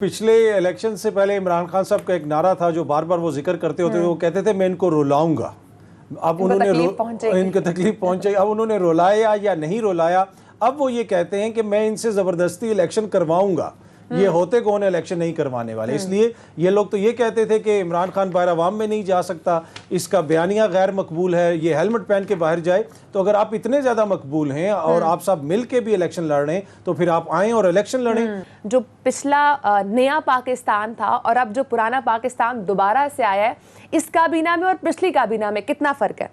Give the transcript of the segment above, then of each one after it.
पिछले इलेक्शन से पहले इमरान खान साहब का एक नारा था जो बार बार वो जिक्र करते होते थे। वो कहते थे मैं इनको रुलाऊंगा। अब उन्होंने इनको तकलीफ पहुंचाई। अब उन्होंने रुलाया या नहीं रुलाया, अब वो ये कहते हैं कि मैं इनसे जबरदस्ती इलेक्शन करवाऊंगा। ये होते कौन इलेक्शन नहीं करवाने वाले। इसलिए ये लोग तो ये कहते थे कि इमरान खान बाहर अवाम में नहीं जा सकता, इसका बयानिया गैर मकबूल है, ये हेलमेट पहन के बाहर जाए। तो अगर आप इतने ज़्यादा मकबूल हैं और आप सब मिल के भी इलेक्शन लड़ रहे हैं तो फिर आप आएँ और इलेक्शन लड़ें। जो पिछला नया पाकिस्तान था और अब जो पुराना पाकिस्तान दोबारा से आया है, इस काबीना में और पिछली काबीना में कितना फ़र्क है?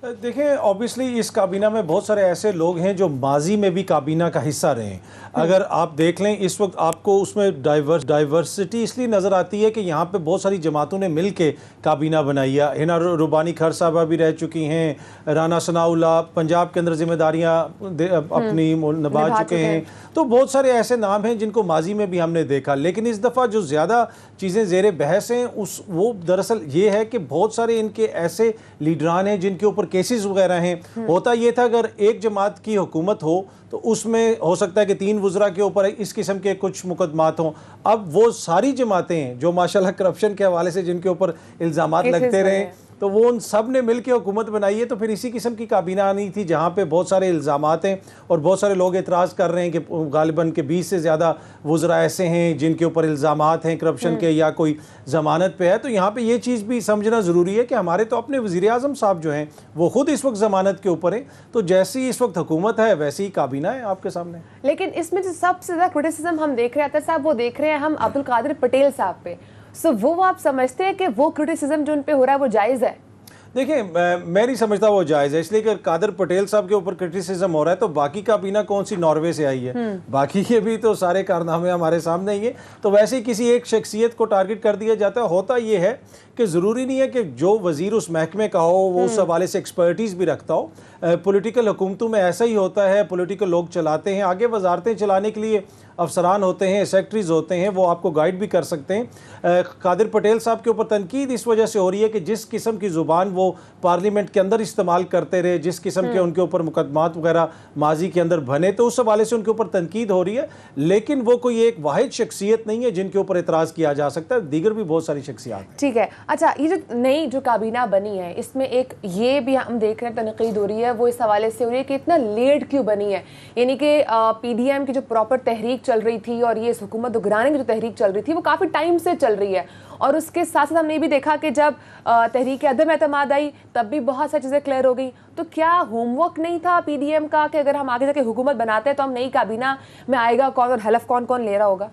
देखें, ऑब्वियसली इस काबीना में बहुत सारे ऐसे लोग हैं जो माजी में भी काबीना का हिस्सा रहे हैं। अगर आप देख लें इस वक्त आपको उसमें डाइवर्सिटी इसलिए नज़र आती है कि यहाँ पे बहुत सारी जमातों ने मिल के काबीना बनाई है। हिना रुबानी खर साहबा भी रह चुकी हैं, राना सनाउल्लाह पंजाब के अंदर जिम्मेदारियाँ अपनी निभा चुके हैं। तो बहुत सारे ऐसे नाम हैं जिनको माजी में भी हमने देखा। लेकिन इस दफ़ा जो ज़्यादा चीज़ें ज़ेरे बहस हैं वो दरअसल ये है कि बहुत सारे इनके ऐसे लीडरान हैं जिनके ऊपर केसेस वगैरह हैं। होता ये था अगर एक जमात की हुकूमत हो तो उसमें हो सकता है कि 3 वज़रा के ऊपर इस किस्म के कुछ मुकदमात हों। अब वो सारी जमातें जो माशाल्लाह करप्शन के हवाले से जिनके ऊपर इल्ज़ामात लगते रहे, तो वो उन सब ने मिल के हुकूमत बनाई है। तो फिर इसी किस्म की काबीना आनी थी जहाँ पे बहुत सारे इल्ज़ामात हैं और बहुत सारे लोग एतराज़ कर रहे हैं कि गालिबन के 20 से ज़्यादा वज़रा ऐसे हैं जिनके ऊपर इल्ज़ामात हैं करप्शन के या कोई ज़मानत पे है। तो यहाँ पे ये चीज़ भी समझना ज़रूरी है कि हमारे तो अपने वज़ीर आज़म साहब जो हैं वो ख़ुद इस वक्त ज़मानत के ऊपर हैं। तो जैसी इस वक्त हुकूमत है वैसी ही काबीना है आपके सामने। लेकिन इसमें जो सबसे ज़्यादा क्रिटिसिज्म हम देख रहे हैं साहब, वो देख रहे हैं हम अब्दुल कादिर पटेल साहब पे। सो वो आप समझते हैं कि वो क्रिटिसिज्म जो उन पे हो रहा है वो जायज़ है? देखिए, मैं नहीं समझता वो जायज़ है। इसलिए कि कादिर पटेल साहब के ऊपर क्रिटिसिज्म हो रहा है तो बाकी काबीना कौन सी नॉर्वे से आई है? बाकी के भी तो सारे कारनामे हमारे सामने ही है। तो वैसे ही किसी एक शख्सियत को टारगेट कर दिया जाता है। होता ये है कि ज़रूरी नहीं है कि जो वज़ीर उस महकमे का हो वो उस हवाले से एक्सपर्टीज़ भी रखता हो। पॉलिटिकल हुकूमतों में ऐसा ही होता है, पॉलिटिकल लोग चलाते हैं, आगे वजारतें चलाने के लिए अफसरान होते हैं, सेक्रेटरीज होते हैं, वो आपको गाइड भी कर सकते हैं। कादिर पटेल साहब के ऊपर तनकीद इस वजह से हो रही है कि जिस किस्म की ज़ुबान वो पार्लियामेंट के अंदर इस्तेमाल करते रहे, जिस किस्म के उनके ऊपर मुकदमात वगैरह माजी के अंदर बने, तो उस हवाले से उनके ऊपर तनकीद हो रही है। लेकिन वो कोई एक वाहिद शख्सियत नहीं है जिनके ऊपर एतराज़ किया जा सकता है, दीगर भी बहुत सारी शख्सियात। ठीक है, अच्छा, ये जो नई जो काबीना बनी है इसमें एक ये भी हम देख रहे हैं तनकीद हो रही है, वो इस हवाले से हो रही है कि इतना लेट क्यों बनी है। यानी कि PDM की जो प्रॉपर तहरीक चल रही थी और ये हुकूमत गिराने की जो तहरीक चल रही थी वो काफ़ी टाइम से चल रही है। और उसके साथ साथ हमने ये भी देखा कि जब तहरीक अदम एतमाद आई तब भी बहुत सारी चीज़ें क्लियर हो गई। तो क्या होमवर्क नहीं था PDM का कि अगर हम आगे जाके हुकूमत बनाते हैं तो हम नई काबीना में आएगा कौन और हलफ कौन कौन ले रहा होगा?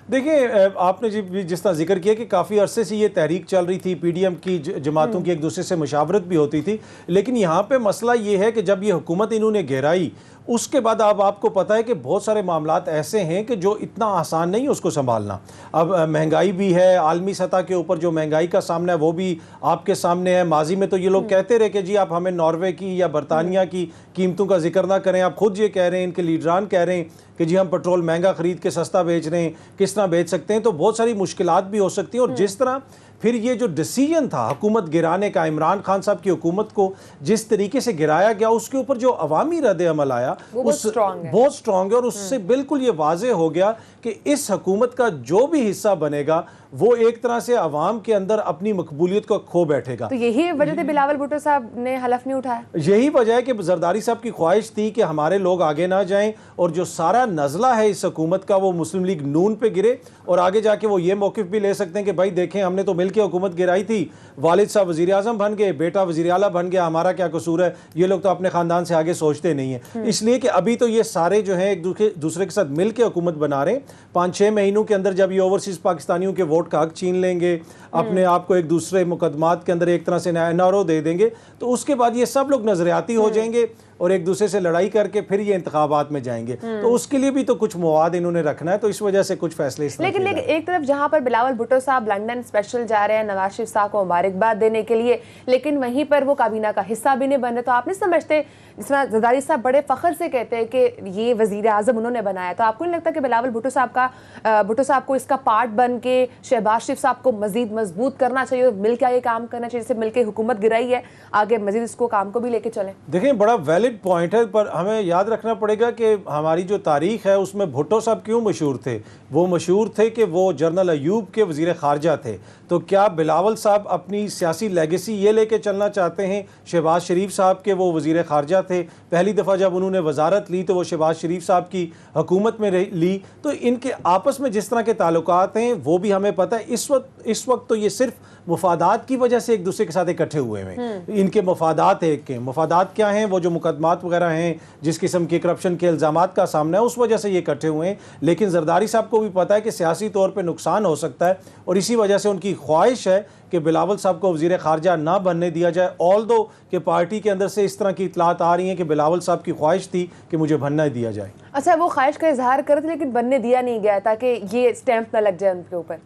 देखिए, आपने जिस तरह जिक्र किया कि काफ़ी अरसे से ये तहरीक चल रही थी, PDM की जमातों की एक दूसरे से मुशावरत भी होती थी। लेकिन यहाँ पे मसला ये है कि जब ये हुकूमत इन्होंने गहराई उसके बाद अब आपको पता है कि बहुत सारे मामलात ऐसे हैं कि जो इतना आसान नहीं है उसको संभालना। अब महंगाई भी है, आलमी सतह के ऊपर जो महंगाई का सामना है वो भी आपके सामने है। माजी में तो ये लोग कहते रहे कि जी आप हमें नॉर्वे की या बरतानिया की कीमतों का जिक्र ना करें। आप खुद ये कह रहे हैं, इनके लीडरान कह रहे हैं कि जी हम पेट्रोल महंगा ख़रीद के सस्ता बेच रहे हैं, किस तरह बेच सकते हैं। तो बहुत सारी मुश्किलात भी हो सकती हैं। और जिस तरह फिर ये जो डिसीजन था हुकूमत गिराने का, इमरान खान साहब की हुकूमत को जिस तरीके से गिराया गया, उसके ऊपर जो अवामी रद्द अमल आया बहुत स्ट्रॉन्ग है। और उससे बिल्कुल ये वाज़ेह हो गया कि इस हुकूमत का जो भी हिस्सा बनेगा वो एक तरह से अवाम के अंदर अपनी मकबूलियत को खो बैठेगा। तो यही वजह थी बिलावल भुट्टो साहब ने हलफ नहीं उठाया। यही वजह है कि जरदारी साहब की ख्वाहिश थी कि हमारे लोग आगे ना जाएं और जो सारा नज़ला है इस हुकूमत का वो मुस्लिम लीग नून पे गिरे और आगे जाके वो ये मौक़िफ़ भी ले सकते हैं कि भाई देखें हमने तो मिलकर हुकूमत गिराई थी, वालिद साहब वज़ीर आज़म बन गए, बेटा वज़ीर आला बन गया, हमारा क्या कसूर है। ये लोग तो अपने ख़ानदान से आगे सोचते नहीं है। इसलिए कि अभी तो ये सारे जो हैं एक दूसरे के साथ मिल के हुकूमत बना रहे हैं। 5-6 महीनों के अंदर जब ये ओवरसीज़ पाकिस्तानियों के वोट का हक छीन लेंगे, अपने आप को एक दूसरे मुकदमात के अंदर एक तरह से NRO दे देंगे, तो उसके बाद ये सब लोग नजरियाती हो जाएंगे और एक दूसरे से लड़ाई करके फिर ये इंतखाबात में जाएंगे। तो उसके लिए भी तो कुछ मवाद इन्होंने रखना है। तो इस वजह से कुछ फैसले लेकिन एक तरफ जहां पर बिलावल भुट्टो साहब लंदन स्पेशल जा रहे हैं नवाज शरीफ साहब को मुबारकबाद देने के लिए, लेकिन वहीं पर वो काबीना का हिस्सा भी नहीं बन रहे। तो आप नहीं समझते, जिसमें जरदारी साहब बड़े फख्र से कहते हैं कि ये वजीर आजम उन्होंने बनाया, तो आपको नहीं लगता कि बिलावल भुट्टो साहब को इसका पार्ट बन के शहबाज शरीफ साहब को मजीद मजबूत करना चाहिए और मिल के आगे काम करना चाहिए, जैसे मिल के हुकूमत गिराई है, आगे मजीद इसको काम को भी लेके चलें? देखें, बड़ा वैलिड वैलिड पॉइंट है, पर हमें याद रखना पड़ेगा कि हमारी जो तारीख है उसमें भुट्टो साहब क्यों मशहूर थे। वो मशहूर थे कि वो जनरल अयूब के वज़ीर ख़ारजा थे। तो क्या बिलावल साहब अपनी सियासी लेगेसी ये लेके चलना चाहते हैं? शहबाज शरीफ साहब के वो वज़ीर ख़ारजा थे, पहली दफ़ा जब उन्होंने वजारत ली तो वो शहबाज शरीफ साहब की हुकूमत में ली। तो इनके आपस में जिस तरह के ताल्लुकात हैं वो भी हमें पता है। इस वक्त तो ये सिर्फ मुफादात की वजह से एक दूसरे के साथ इकट्ठे हुए हैं। इनके मुफादात एक के मुफादात क्या हैं? वो जो मुकदमात वगैरह हैं, जिस किस्म के करप्शन के इल्ज़ामात का सामना है, उस वजह से ये इकट्ठे हुए हैं। लेकिन जरदारी साहब को भी पता है कि सियासी तौर पर नुकसान हो सकता है और इसी वजह से उनकी ख्वाहिश है कि बिलावल साहब को वज़ीर ख़ारजा ना बनने दिया जाए। ऑल दो कि पार्टी के अंदर से इस तरह की इतलात आ रही हैं कि बिलावल साहब की ख्वाहिश थी कि मुझे बनना दिया जाए। अच्छा, वो ख्वाहिश का इजहार कर थे लेकिन बनने दिया नहीं गया ताकि ये स्टैंप ना लग जाए उनके ऊपर।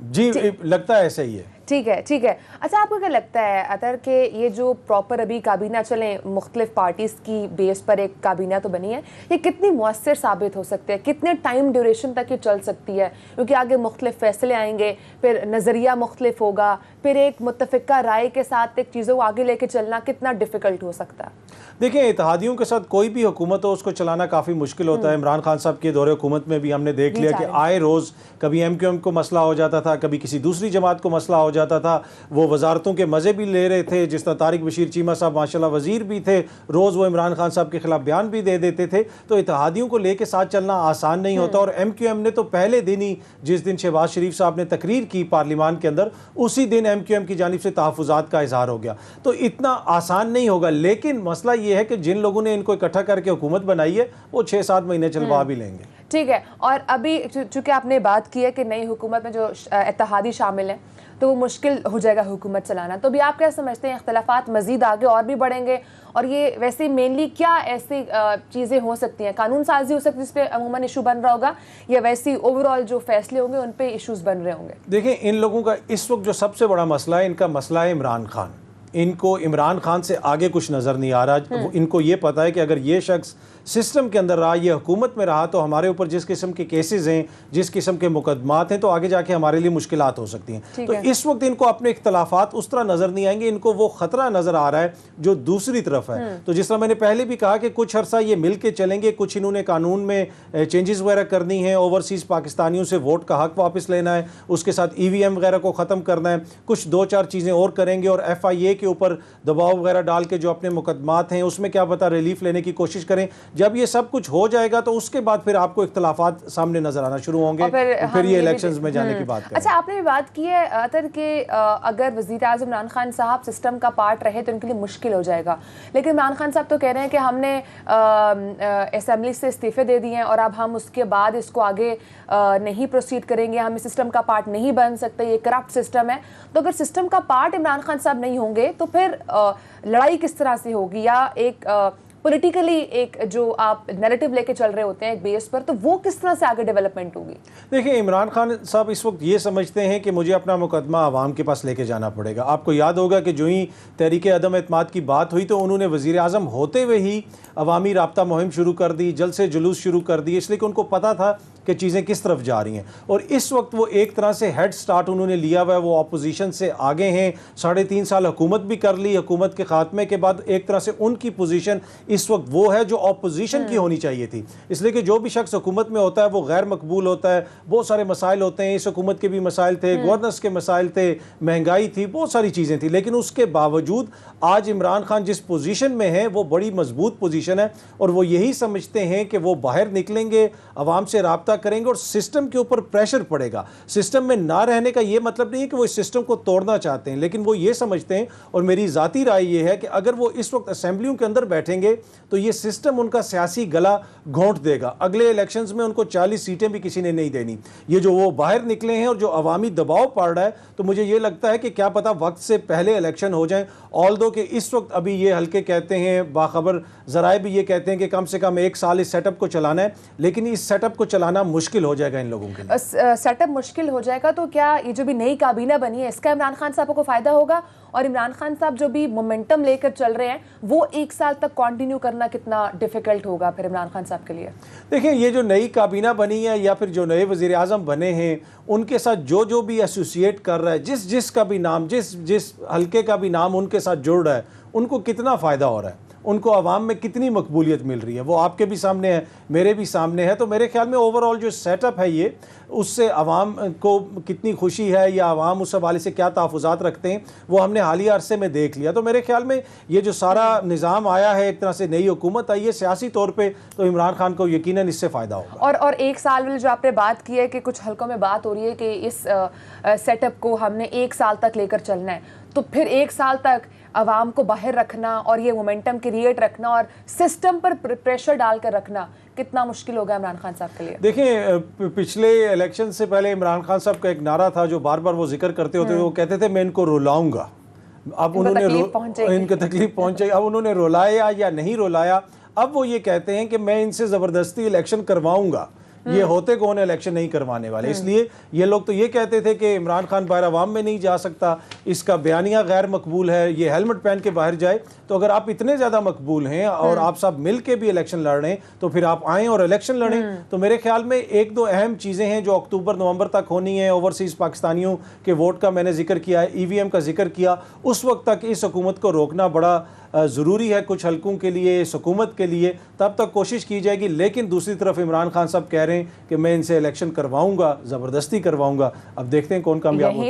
जी, लगता है ऐसा ही है। ठीक है, ठीक है। अच्छा, आपको क्या लगता है अतर के ये जो प्रॉपर अभी काबीना चले, मुख्तलिफ पार्टीज़ की बेस पर एक काबीना तो बनी है, ये कितनी मुअस्सर साबित हो सकते हैं? कितने टाइम ड्यूरेशन तक ये चल सकती है? क्योंकि आगे मुख्तलिफ फैसले आएंगे, फिर नज़रिया मुख्तलिफ होगा, फिर एक मुत्तफ़िका राय के साथ एक चीज़ों को आगे लेके चलना कितना डिफ़िकल्ट हो सकता है? देखिए, इत्तेहादियों के साथ कोई भी हुकूमत हो उसको चलाना काफ़ी मुश्किल होता है। इमरान खान साहब के दौरे हुकूमत में भी हमने देख लिया कि आए रोज़ कभी MQM को मसला हो जाता था, कभी किसी दूसरी जमात को मसला हो जाता था। वो वजारतों के मज़े भी ले रहे थे, जिस तरह तारिक बशीर चीमा साहब माशाल्लाह वज़ीर भी थे, रोज़ वो इमरान खान साहब के खिलाफ बयान भी दे देते थे। तो इत्तेहादियों को लेके साथ चलना आसान नहीं होता। और MQM ने तो पहले दिन ही, जिस दिन शहबाज शरीफ साहब ने तकरीर की पार्लियामान के अंदर, उसी दिन MQM की जानिब से तहफ़्फ़ुज़ात का इज़हार हो गया। तो इतना आसान नहीं होगा। लेकिन मसला ये है कि जिन लोगों ने इनको इकट्ठा करके हुकूमत बनाई है वो 6-7 महीने चलवा भी लेंगे। ठीक है। और अभी चूंकि आपने बात की है कि नई हुकूमत में जो इत्तेहादी शामिल हैं तो वो मुश्किल हो जाएगा हुकूमत चलाना, तो भी आप क्या समझते हैं इख्तलाफात मज़ीद आगे और भी बढ़ेंगे? और ये वैसे मेनली क्या ऐसी चीज़ें हो सकती हैं? कानून साजी हो सकती है जिस पे अमूमन इशू बन रहा होगा, या वैसे ओवरऑल जो फैसले होंगे उन पे इशूज़ बन रहे होंगे? देखिए, इन लोगों का इस वक्त जो सबसे बड़ा मसला है, इनका मसला है इमरान खान। इनको इमरान खान से आगे कुछ नज़र नहीं आ रहा। इनको ये पता है कि अगर ये शख्स सिस्टम के अंदर रहा, ये हुकूमत में रहा, तो हमारे ऊपर जिस किस्म के केसेस हैं, जिस किस्म के मुकदमात हैं, तो आगे जाके हमारे लिए मुश्किलात हो सकती हैं। तो इस वक्त इनको अपने इख्तलाफात उस तरह नज़र नहीं आएंगे। इनको वो ख़तरा नज़र आ रहा है जो दूसरी तरफ है। तो जिस तरह मैंने पहले भी कहा कि कुछ अरसा ये मिल के चलेंगे, कुछ इन्होंने कानून में चेंजेस वगैरह करनी है, ओवरसीज़ पाकिस्तानियों से वोट का हक वापस लेना है, उसके साथ EVM वगैरह को ख़त्म करना है, कुछ 2-4 चीज़ें और करेंगे, और FIA के ऊपर दबाव वगैरह डाल के जो अपने मुकदमात हैं उसमें क्या पता रिलीफ लेने की कोशिश करें। जब ये सब कुछ हो जाएगा तो उसके बाद फिर आपको इख्तलाफात सामने नजर आना शुरू होंगे, फिर ये इलेक्शंस में जाने की बात करें। अच्छा, आपने भी बात की है अतर के अगर वज़ीर आज़म इमरान खान साहब सिस्टम का पार्ट रहे तो उनके लिए मुश्किल हो जाएगा, लेकिन इमरान खान साहब तो कह रहे हैं कि हमने असेंबली से इस्तीफे दे दिए हैं और अब हम उसके बाद इसको आगे नहीं प्रोसीड करेंगे, हम इस सिस्टम का पार्ट नहीं बन सकते, ये करप्ट सिस्टम है। तो अगर सिस्टम का पार्ट इमरान खान साहब नहीं होंगे तो फिर लड़ाई किस तरह से होगी, या एक पॉलिटिकली एक जो आप नैरेटिव लेके चल रहे होते हैं एक बेस पर, तो वो किस तरह से आगे डेवलपमेंट होगी? देखिए, इमरान खान साहब इस वक्त ये समझते हैं कि मुझे अपना मुकदमा आवाम के पास लेके जाना पड़ेगा। आपको याद होगा कि जो ही तहरीक अदम एतमाद की बात हुई तो उन्होंने वज़ीर आज़म होते हुए ही अवामी राब्ता मुहिम शुरू कर दी, जल्द से जुलूस शुरू कर दिए, इसलिए कि उनको पता था कि चीज़ें किस तरफ जा रही हैं। और इस वक्त वो एक तरह से हेड स्टार्ट उन्होंने लिया हुआ है, वो अपोजिशन से आगे हैं। 3.5 साल हुकूमत भी कर ली, हुकूमत के खात्मे के बाद एक तरह से उनकी पोजीशन इस वक्त वो है जो अपोजिशन की होनी चाहिए थी। इसलिए कि जो भी शख्स हुकूमत में होता है वो गैर मकबूल होता है, बहुत सारे मसाइल होते हैं। इस हुकूमत के भी मसाइल थे, गवर्नेंस के मसाइल थे, महंगाई थी, बहुत सारी चीज़ें थी, लेकिन उसके बावजूद आज इमरान खान जिस पोजीशन में है वो बड़ी मजबूत पोजीशन है। और वो यही समझते हैं कि वो बाहर निकलेंगे, आवाम से राब्ता करेंगे और सिस्टम के ऊपर प्रेशर पड़ेगा। सिस्टम में ना रहने का ये मतलब नहीं है कि वो इस सिस्टम को तोड़ना चाहते हैं, लेकिन वो ये समझते हैं, और मेरी ज़ाती राय ये है कि अगर वो इस वक्त असेंबलियों के अंदर बैठेंगे तो ये सिस्टम उनका सियासी गला घोंट देगा। अगले इलेक्शंस में उनको 40 सीटें भी किसी ने नहीं देनी। ये जो वो बाहर निकले हैं और जो अवामी दबाव पड़ रहा है, तो मुझे ये लगता है कि क्या पता वक्त से पहले इलेक्शन हो जाए। ऑल्दो कि इस वक्त अभी ये हल्के कहते हैं, बाखबर ज़राए भी ये कहते हैं कि कम से कम 1 साल इस सेटअप को चलाना है, लेकिन इस सेटअप को चलाना मुश्किल हो जाएगा इन लोगों के लिए। सेटअप मुश्किल हो जाएगा तो क्या ये जो भी नई काबीना बनी है इसका इमरान खान साहब को फ़ायदा होगा? और इमरान खान साहब जो भी मोमेंटम लेकर चल रहे हैं वो 1 साल तक कंटिन्यू करना कितना डिफिकल्ट होगा फिर इमरान खान साहब के लिए? देखिए, ये जो नई काबीना बनी है या फिर जो नए वज़ीर आज़म बने हैं, उनके साथ जो भी एसोसिएट कर रहा है, जिस का भी नाम, जिस हल्के का भी नाम उनके साथ जुड़ रहा है, उनको कितना फ़ायदा हो रहा है? उनको आवाम में कितनी मकबूलियत मिल रही है, वो आपके भी सामने है, मेरे भी सामने है। तो मेरे ख्याल में ओवरऑल जो सेटअप है ये, उससे आवाम को कितनी खुशी है या आवाम उस हवाले से क्या तहफ़्फ़ुज़ात रखते हैं, वो हमने हालिया अरसे में देख लिया। तो मेरे ख्याल में ये जो सारा निज़ाम आया है, एक तरह से नई हुकूमत आई है सियासी तौर पे, तो इमरान खान को यकीनन इससे फ़ायदा होगा। और एक साल वाली जो आपने बात की है कि कुछ हलकों में बात हो रही है कि इस सेटअप को हमने 1 साल तक लेकर चलना है, तो फिर 1 साल तक आवाम को बाहर रखना और ये मोमेंटम क्रिएट रखना और सिस्टम पर प्रेशर डालकर रखना कितना मुश्किल होगा इमरान खान साहब के लिए? देखिए, पिछले इलेक्शन से पहले इमरान खान साहब का एक नारा था जो बार बार वो जिक्र करते होते, वो कहते थे मैं इनको रुलाऊंगा। अब उन्होंने इनको तकलीफ पहुंचेगी, अब उन्होंने रुलाया या नहीं रुलाया, अब वो ये कहते हैं कि मैं इनसे ज़बरदस्ती इलेक्शन करवाऊंगा। ये होते कौन है इलेक्शन नहीं करवाने वाले, इसलिए ये लोग तो ये कहते थे कि इमरान खान बाहर अवाम में नहीं जा सकता, इसका बयानिया गैर मकबूल है, ये हेलमेट पहन के बाहर जाए। तो अगर आप इतने ज़्यादा मकबूल हैं और आप सब मिल के भी इलेक्शन लड़ रहे हैं, तो फिर आप आएँ और इलेक्शन लड़ें। तो मेरे ख्याल में 1-2 अहम चीज़ें हैं जो अक्टूबर नवंबर तक होनी है। ओवरसीज़ पाकिस्तानियों के वोट का मैंने जिक्र किया है, EVM का जिक्र किया। उस वक्त तक इस हुकूमत को रोकना बड़ा ज़रूरी है, कुछ हलकों के लिए, इस हुकूमत के लिए, तब तक कोशिश की जाएगी। लेकिन दूसरी तरफ इमरान खान साहब कह रहे हैं कि मैं इनसे इलेक्शन करवाऊंगा, ज़बरदस्ती करवाऊंगा। अब देखते हैं कौन कामयाब होता है।